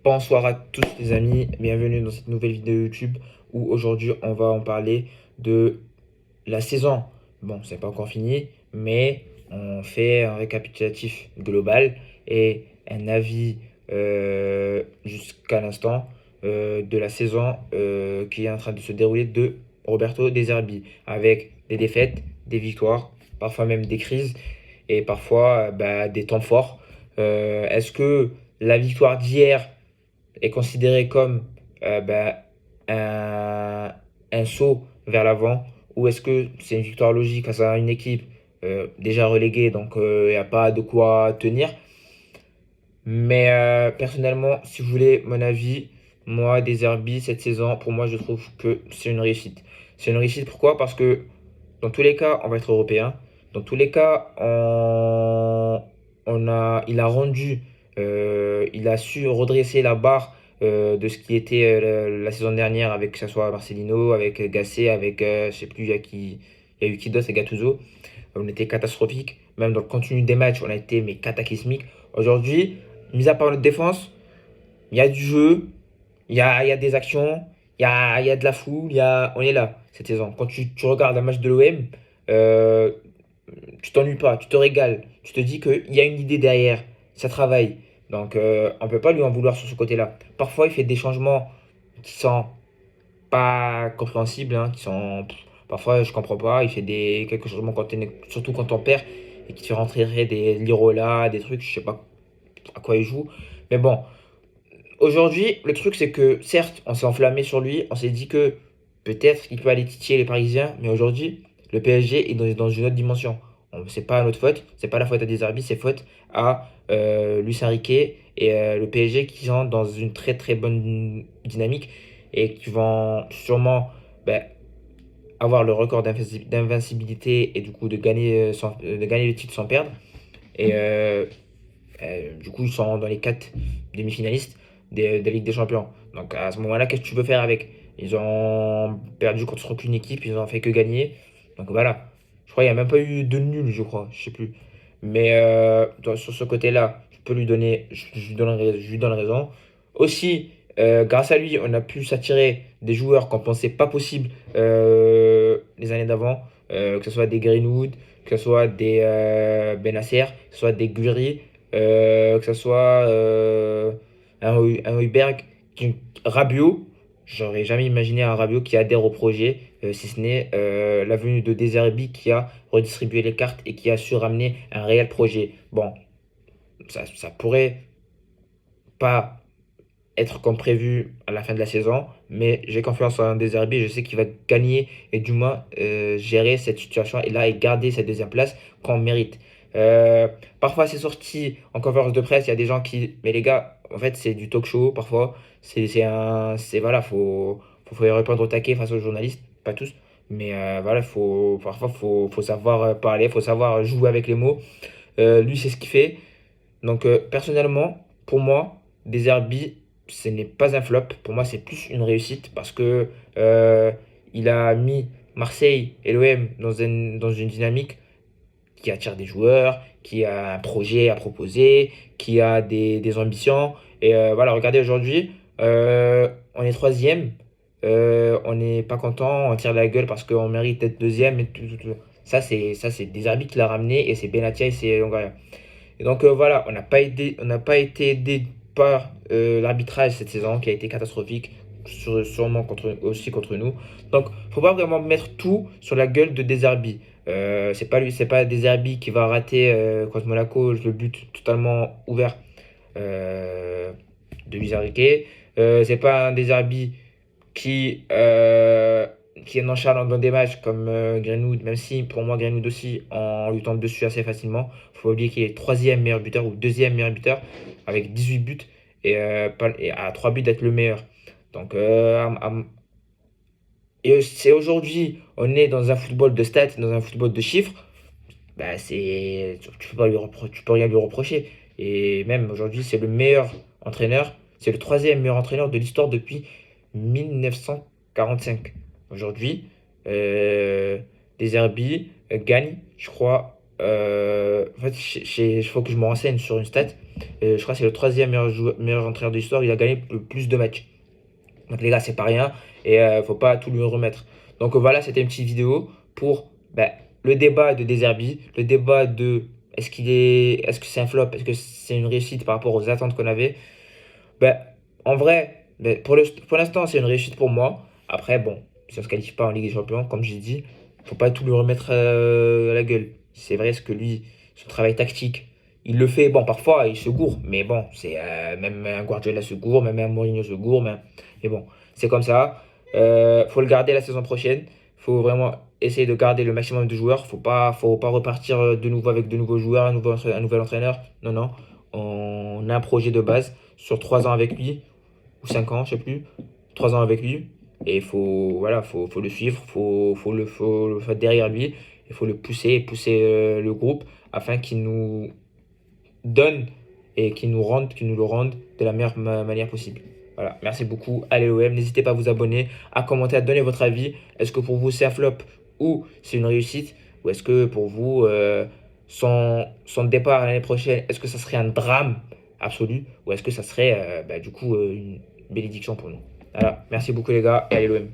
Bonsoir à tous les amis, bienvenue dans cette nouvelle vidéo YouTube où aujourd'hui on va en parler de la saison. Bon, c'est pas encore fini, mais on fait un récapitulatif global et un avis jusqu'à l'instant de la saison qui est en train de se dérouler de Roberto De Zerbi avec des défaites, des victoires, parfois même des crises et parfois des temps forts. Est-ce que la victoire d'hier est considéré comme euh, bah, un, un saut vers l'avant ou est-ce que c'est une victoire logique face à une équipe déjà reléguée, donc il n'y a pas de quoi tenir. Mais personnellement, si vous voulez mon avis, moi, des Herbie cette saison, pour moi, je trouve que c'est une réussite. C'est une réussite pourquoi? Parce que dans tous les cas, on va être européen. Dans tous les cas, il a rendu, il a su redresser la barre de ce qui était la saison dernière avec que ce soit Marcelino, avec Gasset, avec je sais plus, il y a eu qui d'autre, et Gattuso. On était catastrophique. Même dans le contenu des matchs, on a été mais cataclysmique. Aujourd'hui, mis à part notre défense, il y a du jeu, il y a des actions, il y a de la foule, on est là cette saison. Quand tu regardes un match de l'OM, euh, tu t'ennuies pas, tu te régales. Tu te dis qu'il y a une idée derrière, ça travaille. Donc on ne peut pas lui en vouloir sur ce côté-là. Parfois, il fait des changements qui sont pas compréhensibles, hein, qui sont parfois je comprends pas. Il fait quelques changements surtout quand on perd et qui te fait rentrer des Lirola, des trucs, je sais pas à quoi il joue. Mais bon, aujourd'hui, le truc, c'est que certes, on s'est enflammé sur lui, on s'est dit que peut-être qu'il peut aller titiller les Parisiens, mais aujourd'hui, le PSG est dans une autre dimension. C'est pas notre faute, c'est pas la faute à des arbitres, c'est faute à Luis Enrique et le PSG qui sont dans une très très bonne dynamique et qui vont sûrement ben, avoir le record d'invincibilité et du coup de gagner le titre sans perdre. Et du coup, ils sont dans les 4 demi-finalistes des Ligues des Champions. Donc à ce moment-là, qu'est-ce que tu veux faire avec? Ils ont perdu contre aucune équipe, ils ont fait que gagner. Donc voilà. Je crois qu'il n'y a même pas eu de nul, je crois. Je sais plus. Mais sur ce côté-là, je peux lui donner, je lui donne raison. Aussi, grâce à lui, on a pu s'attirer des joueurs qu'on pensait pas possible les années d'avant. Que ce soit des Greenwood, que ce soit des Benacer, que ce soit des Guri, que ce soit un Højbjerg, Rabiot. J'aurais jamais imaginé un Rabiot qui adhère au projet, si ce n'est la venue de Deserbi qui a redistribué les cartes et qui a su ramener un réel projet. Bon, ça pourrait pas être comme prévu à la fin de la saison, mais j'ai confiance en Deserbi, je sais qu'il va gagner et du moins gérer cette situation et là et garder cette deuxième place qu'on mérite. Parfois c'est sorti en conférence de presse, il y a des gens qui... Mais les gars, en fait c'est du talk show parfois, voilà, faut répondre au taquet face aux journalistes, pas tous, mais voilà, parfois faut savoir parler, faut savoir jouer avec les mots. Lui c'est ce qu'il fait, donc personnellement, pour moi, Deserbi, ce n'est pas un flop. Pour moi, c'est plus une réussite parce que il a mis Marseille et l'OM dans une dynamique qui attire des joueurs, qui a un projet à proposer, qui a des ambitions. Et voilà, regardez aujourd'hui, on est troisième, on n'est pas content, on tire la gueule parce qu'on mérite d'être deuxième. Ça, c'est Deserbi qui l'a ramené et c'est Benatia et c'est Longoria. Et donc voilà, on n'a pas été aidé par l'arbitrage cette saison qui a été catastrophique, sûrement aussi contre nous. Donc faut pas vraiment mettre tout sur la gueule de Deserbi. C'est pas lui, c'est pas Deserbi qui va rater contre Monaco le but totalement ouvert euh, de Luis Enrique. C'est pas un Deserbi qui, qui est nonchalant dans des matchs comme Greenwood, même si pour moi Greenwood aussi, on lui tombe dessus assez facilement. Faut pas oublier qu'il est troisième meilleur buteur ou deuxième meilleur buteur avec 18 buts et à 3 buts d'être le meilleur. Donc, et c'est aujourd'hui, on est dans un football de stats, dans un football de chiffres, bah tu peux pas tu peux rien lui reprocher. Et même aujourd'hui, c'est le meilleur entraîneur, c'est le troisième meilleur entraîneur de l'histoire depuis 1945. Aujourd'hui, Deserbi gagne, je crois, En fait, il faut que je me renseigne sur une stat. Je crois que c'est le troisième meilleur entraîneur de l'histoire. Il a gagné le plus de matchs. Donc les gars, c'est pas rien et faut pas tout lui remettre. Donc voilà, c'était une petite vidéo pour bah, le débat de Deserbi, le débat de est-ce que c'est un flop, est-ce que c'est une réussite par rapport aux attentes qu'on avait. Ben, en vrai, ben, pour l'instant, c'est une réussite pour moi. Après, bon, si on se qualifie pas en Ligue des Champions, comme j'ai dit, faut pas tout lui remettre à la gueule. C'est vrai ce que lui, son travail tactique, il le fait. Bon, parfois, il se gourre, mais bon, c'est même un Guardiola se gourre, même un Mourinho se gourre, mais bon, c'est comme ça. Faut le garder la saison prochaine. Faut vraiment essayer de garder le maximum de joueurs. Faut pas repartir de nouveau avec de nouveaux joueurs, un nouvel entraîneur. Non, non. On a un projet de base sur 3 ans avec lui, ou 5 ans, je sais plus. 3 ans avec lui. Et faut le suivre, faut le faire derrière lui. Il faut le pousser le groupe afin qu'il nous donne et qu'il nous le rende de la meilleure manière possible. Voilà, merci beaucoup. Allez l'OM, n'hésitez pas à vous abonner, à commenter, à donner votre avis. Est-ce que pour vous c'est un flop ou c'est une réussite? Ou est-ce que pour vous, son départ l'année prochaine, est-ce que ça serait un drame absolu? Ou est-ce que ça serait du coup une bénédiction pour nous? Voilà, merci beaucoup les gars, et allez l'OM.